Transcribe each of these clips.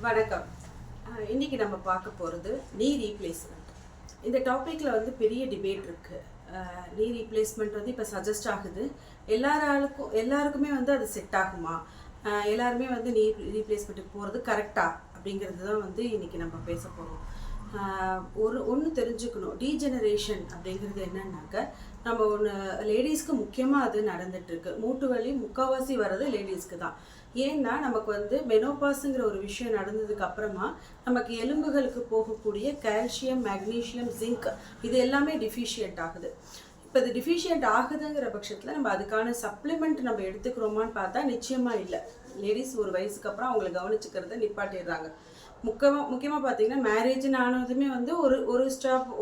வணக்கம். இன்னைக்கு நம்ம பார்க்க போகிறது நீ ரீப்ளேஸ்மெண்ட். இந்த டாப்பிக்கில் வந்து பெரிய டிபேட் இருக்குது. நீ ரீப்ளேஸ்மெண்ட் வந்து இப்போ சஜஸ்ட் ஆகுது. எல்லாருக்குமே வந்து அது செட் ஆகுமா, எல்லாருமே வந்து நீ ரீப்ளேஸ்மெண்ட்டுக்கு போகிறது கரெக்டா அப்படிங்கிறது தான் வந்து இன்றைக்கி நம்ம பேச போகிறோம். ஒன்று தெரிஞ்சுக்கணும், டீஜெனரேஷன் அப்படிங்கிறது என்னன்னாக்க, நம்ம ஒன்று லேடிஸ்க்கு முக்கியமாக அது நடந்துகிட்ருக்கு. மூட்டு வலி முக்கால்வாசி வர்றது லேடிஸ்க்கு தான். ஏன்னா நமக்கு வந்து மெனோபாஸுங்கிற ஒரு விஷயம் நடந்ததுக்கு அப்புறமா நமக்கு எலும்புகளுக்கு போகக்கூடிய கால்சியம், மேக்னீஷியம், ஜிங்க் இது எல்லாமே டிஃபிஷியன்ட் ஆகுது. இப்போ இது டிஃபிஷியன்ட் ஆகுதுங்கிற பட்சத்தில் நம்ம அதுக்கான சப்ளிமெண்ட் நம்ம எடுத்துக்கிறோமான்னு பார்த்தா நிச்சயமாக இல்லை. லேடிஸ் ஒரு வயசுக்கு அப்புறம் அவங்களை கவனிச்சுக்கிறத நிப்பாட்டிடுறாங்க. முக்கியமாக பார்த்தீங்கன்னா மேரேஜ்னு ஆனதுமே வந்து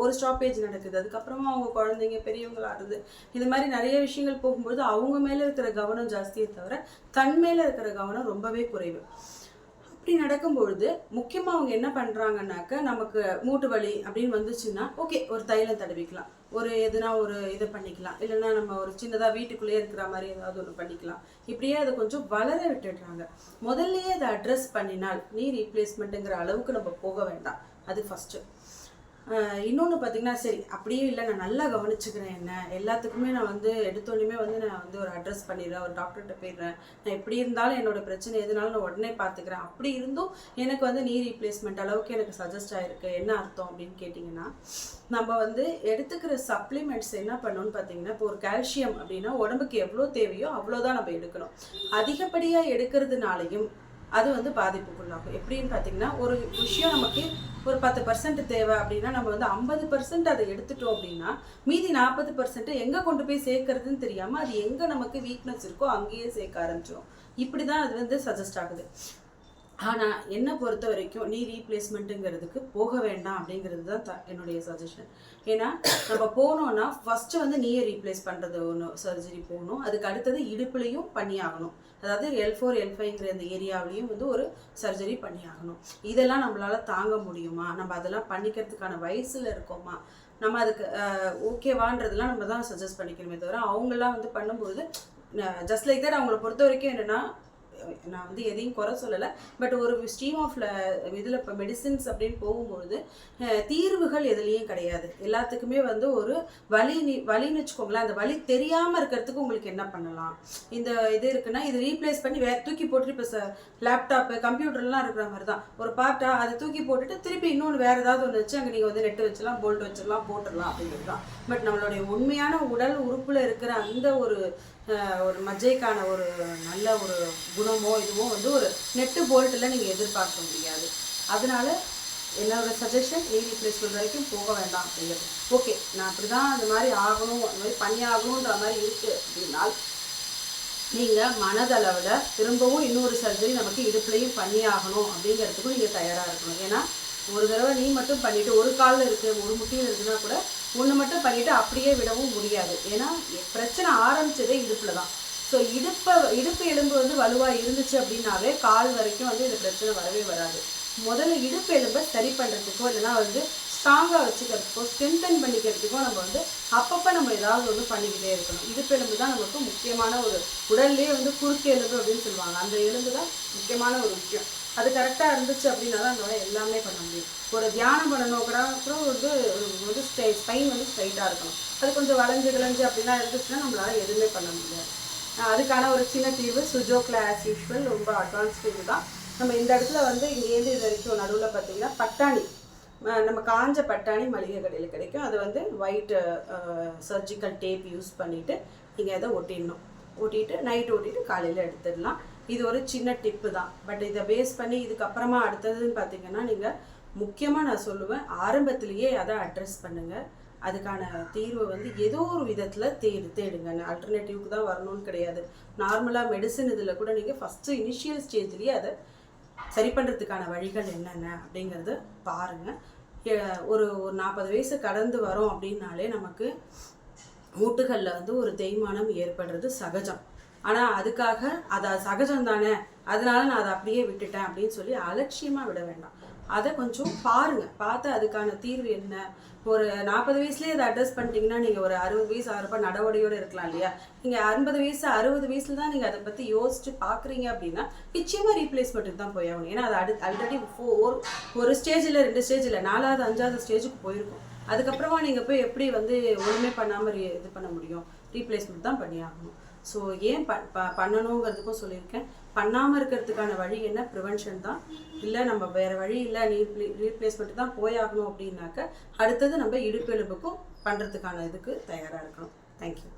ஒரு ஸ்டாப்பேஜ் நடக்குது. அதுக்கப்புறமா அவங்க குழந்தைங்க பெரியவங்களாகுது. இது மாதிரி நிறைய விஷயங்கள் போகும்போது அவங்க மேலே இருக்கிற கவனம் ஜாஸ்தியே தவிர தன் மேலே இருக்கிற கவனம் ரொம்பவே குறைவு. அப்படி நடக்கும்பொழுது முக்கியமாக அவங்க என்ன பண்ணுறாங்கன்னாக்க, நமக்கு மூட்டு வலி அப்படின்னு வந்துச்சுன்னா ஓகே, ஒரு தைலம் தடவிக்கலாம், எதுனா ஒரு இதை பண்ணிக்கலாம், இல்லைன்னா நம்ம ஒரு சின்னதாக வீட்டுக்குள்ளேயே இருக்கிற மாதிரி ஏதாவது ஒன்று பண்ணிக்கலாம். இப்படியே அதை கொஞ்சம் வளர விட்டுடுறாங்க. முதல்லையே அதை அட்ரஸ் பண்ணினால் நீ ரீப்ளேஸ்மெண்ட்டுங்கிற அளவுக்கு நம்ம போக வேண்டாம். அது ஃபஸ்ட்டு. இன்னொன்று பார்த்தீங்கன்னா, சரி அப்படியே இல்லை, நான் நல்லா கவனிச்சுக்கிறேன், என்ன எல்லாத்துக்குமே நான் வந்து எடுத்தோடனே வந்து நான் வந்து ஒரு அட்ரஸ் பண்ணிடுறேன், ஒரு டாக்டர்கிட்ட போயிடுறேன், நான் எப்படி இருந்தாலும் என்னோடய பிரச்சனை எதுனாலும் நான் உடனே பார்த்துக்கிறேன், அப்படி இருந்தும் எனக்கு வந்து நீ ரீப்ளேஸ்மெண்ட் அளவுக்கு எனக்கு சஜஸ்ட் ஆகிருக்கு, என்ன அர்த்தம் அப்படின்னு கேட்டிங்கன்னா, நம்ம வந்து எடுத்துக்கிற சப்ளிமெண்ட்ஸ் என்ன பண்ணணும்னு பார்த்தீங்கன்னா, இப்போ ஒரு கால்சியம் அப்படின்னா உடம்புக்கு எவ்வளோ தேவையோ அவ்வளோதான் நம்ம எடுக்கணும். அதிகப்படியாக எடுக்கிறதுனாலையும் அது வந்து பாதிப்புக்குள்ளாகும். எப்படின்னு பார்த்தீங்கன்னா, ஒரு விஷயம் நமக்கு ஒரு 10% தேவை அப்படின்னா நம்ம வந்து 50% அதை எடுத்துட்டோம் அப்படின்னா மீதி 40% எங்கே கொண்டு போய் சேர்க்கறதுன்னு தெரியாமல் அது எங்கே நமக்கு வீக்னஸ் இருக்கோ அங்கேயே சேர்க்க ஆரம்பிச்சிடும். இப்படி தான் அது வந்து சஜஸ்ட் ஆகுது. ஆனால் என்னை பொறுத்த வரைக்கும் நீ ரீப்ளேஸ்மெண்ட்டுங்கிறதுக்கு போக வேண்டாம் அப்படிங்கிறது தான் என்னுடைய சஜஷன். ஏன்னா நம்ம போனோன்னா ஃபஸ்ட்டு வந்து நீயை ரீப்ளேஸ் பண்ணுறது ஒன்று சர்ஜரி போகணும். அதுக்கு அடுத்தது இடுப்புலையும் பண்ணி ஆகணும். அதாவது L4 L5ங்கிற இந்த ஏரியாவிலையும் வந்து ஒரு சர்ஜரி பண்ணி ஆகணும். இதெல்லாம் நம்மளால் தாங்க முடியுமா, நம்ம அதெல்லாம் பண்ணிக்கிறதுக்கான வயசில் இருக்கோமா, நம்ம அதுக்கு ஓகேவான்றதெல்லாம் நம்ம தான் சஜஸ்ட் பண்ணிக்கணுமே தவிர அவங்களாம் வந்து பண்ணும்போது ஜஸ்ட் லைக் தட். அவங்கள பொறுத்த வரைக்கும் என்னென்னா, நான் வந்து எதையும் குறை சொல்லலை, பட் ஒரு ஸ்ட்ரீம் ஆஃப் இதில் இப்போ மெடிசின்ஸ் அப்படின்னு போகும்பொழுது தீர்வுகள் எதுலேயும் கிடையாது. எல்லாத்துக்குமே வந்து ஒரு வலின்னு வச்சுக்கோங்களேன். அந்த வலி தெரியாமல் இருக்கிறதுக்கு உங்களுக்கு என்ன பண்ணலாம், இந்த இது இருக்குன்னா இது ரீப்ளேஸ் பண்ணி தூக்கி போட்டுட்டு, இப்போ லேப்டாப்பு கம்ப்யூட்டர்லாம் இருக்கிற மாதிரி தான் ஒரு பார்ட்டாக அதை தூக்கி போட்டுட்டு திருப்பி இன்னொன்று வேறு ஏதாவது ஒன்று வச்சு அங்கே நீங்கள் வந்து நெட்டு வச்சிடலாம், போல்ட் வச்சிடலாம், போட்டுடலாம் அப்படிங்கிறது தான். பட் நம்மளுடைய உண்மையான உடல் உறுப்பில் இருக்கிற அந்த ஒரு மஜ்ஜைக்கான ஒரு நல்ல ஒரு குணமோ இதுவோ வந்து ஒரு நெட்டு போல்ட்டில் நீங்கள் எதிர்பார்க்க முடியாது. அதனால என்னோட சஜஷன் நீ ரீப்ளேஸ்மெண்ட் வரைக்கும் போக வேண்டாம் அப்படிங்கிறது. ஓகே, நான் அப்படி தான் அந்த மாதிரி ஆகணும், அந்த மாதிரி பண்ணி ஆகணுன்ற மாதிரி இருக்குது அப்படின்னால் நீங்கள் மனதளவில் திரும்பவும் இன்னொரு சர்ஜரி நமக்கு இடுப்புலையும் பண்ணி ஆகணும் அப்படிங்கிறதுக்கும் நீங்கள் தயாராக இருக்கணும். ஏன்னா ஒரு தடவை நீ மட்டும் பண்ணிவிட்டு ஒரு காலில் இருக்குது, ஒரு முட்டியில் இருக்குன்னா கூட ஒன்று மட்டும் பண்ணிவிட்டு அப்படியே விடவும் முடியாது. ஏன்னா பிரச்சனை ஆரம்பித்ததே இடுப்பில் தான். ஸோ இடுப்பு எலும்பு வந்து வலுவாக இருந்துச்சு அப்படின்னாவே கால் வரைக்கும் வந்து இந்த பிரச்சனை வரவே வராது. முதல்ல இடுப்பு எலும்பை சரி பண்ணுறதுக்கோ இல்லைனா வந்து ஸ்ட்ராங்காக வச்சுக்கிறதுக்கோ ஸ்ட்ரென்தன் பண்ணிக்கிறதுக்கோ நம்ம வந்து அப்பப்போ நம்ம ஏதாவது ஒன்று பண்ணிக்கிட்டே இருக்கணும். இடுப்பு எலும்பு தான் நமக்கு முக்கியமான ஒரு உடல்லே வந்து குறுக்கு எலும்பு அப்படின்னு சொல்லுவாங்க. அந்த எலும்பு தான் முக்கியமான ஒரு விஷயம். அது கரெக்டாக இருந்துச்சு அப்படின்னா தான் நம்மளால் எல்லாமே பண்ண முடியும். ஒரு தியானம் பண்ணணும் கூட வந்து ஸ்பைன் வந்து ஸ்ட்ரைட்டாக இருக்கணும். அது கொஞ்சம் வளைஞ்சு அப்படின்னா இருந்துச்சுன்னா நம்மளால் எதுவுமே பண்ண முடியாது. அதுக்கான ஒரு சின்ன தீர்வு சுஜோக்ல ஆஸ் யூஷுவல் ரொம்ப அட்வான்ஸ் தீர்வு தான். நம்ம இந்த இடத்துல வந்து இங்கேருந்து இது வரைக்கும் நடுவில் பார்த்தீங்கன்னா பட்டாணி, நம்ம காஞ்ச பட்டாணி மளிகை கடையில் கிடைக்கும். அது வந்து ஒயிட் சர்ஜிக்கல் டேப் யூஸ் பண்ணிவிட்டு நீங்கள் அதை ஒட்டிட்டு நைட் ஒட்டிட்டு காலையில் எடுத்துடலாம். இது ஒரு சின்ன டிப்பு தான். பட் இதை பேஸ் பண்ணி இதுக்கப்புறமா அடுத்ததுன்னு பார்த்தீங்கன்னா, நீங்கள் முக்கியமாக நான் சொல்லுவேன், ஆரம்பத்திலேயே அதை அட்ரஸ் பண்ணுங்கள். அதுக்கான தீர்வு வந்து ஏதோ ஒரு விதத்தில் தேடுங்க. ஆல்டர்னேட்டிவ்க்கு தான் வரணும்னு கிடையாது. நார்மலாக மெடிசன் இதில் கூட நீங்கள் ஃபஸ்ட்டு இனிஷியல் ஸ்டேஜ்லேயே அதை சரி பண்ணுறதுக்கான வழிகள் என்னென்ன அப்படிங்கிறது பாருங்கள். ஒரு 40 வயசு கடந்து வரோம் அப்படின்னாலே நமக்கு மூட்டுகளில் வந்து ஒரு தேய்மானம் ஏற்படுறது சகஜம். ஆனால் அதுக்காக அதை சகஜம் தானே அதனால நான் அதை அப்படியே விட்டுட்டேன் அப்படின்னு சொல்லி அலட்சியமாக விட வேண்டாம். அதை கொஞ்சம் பாருங்கள், பார்த்து அதுக்கான தீர்வு என்ன. ஒரு 40 வயசுலேயே அதை அட்ரஸ் பண்ணிட்டீங்கன்னா நீங்கள் ஒரு 60 வயசு ஆகிறப்ப நடவடிக்கையோடு இருக்கலாம் இல்லையா? நீங்கள் 50 வயசு 60 வயசில் தான் நீங்கள் அதை பற்றி யோசிச்சு பார்க்குறீங்க அப்படின்னா நிச்சயமாக ரீப்ளேஸ்மெண்ட்டுக்கு தான் போய் ஆகணும். ஏன்னா அது ஆல்ரெடி ஒரு ஸ்டேஜில் 2 ஸ்டேஜில் 4வது 5வது ஸ்டேஜுக்கு போயிருக்கும். அதுக்கப்புறமா நீங்கள் போய் எப்படி வந்து ஒன்றுமே பண்ணாமல் இது பண்ண முடியும்? ரீப்ளேஸ்மெண்ட் தான் பண்ணி ஆகணும். ஸோ ஏன் பண்ணணுங்கிறதுக்கும் சொல்லியிருக்கேன். பண்ணாமல் இருக்கிறதுக்கான வழி என்ன? ப்ரிவென்ஷன் தான். இல்லை நம்ம வேறு வழி இல்லை, ரீப்ளேஸ்மெண்ட் தான் போயாகணும் அப்படின்னாக்க அடுத்தது நம்ம இடுப்பு எலும்புக்கும் பண்ணுறதுக்கான இதுக்கு தயாராக இருக்கணும். தேங்க்யூ.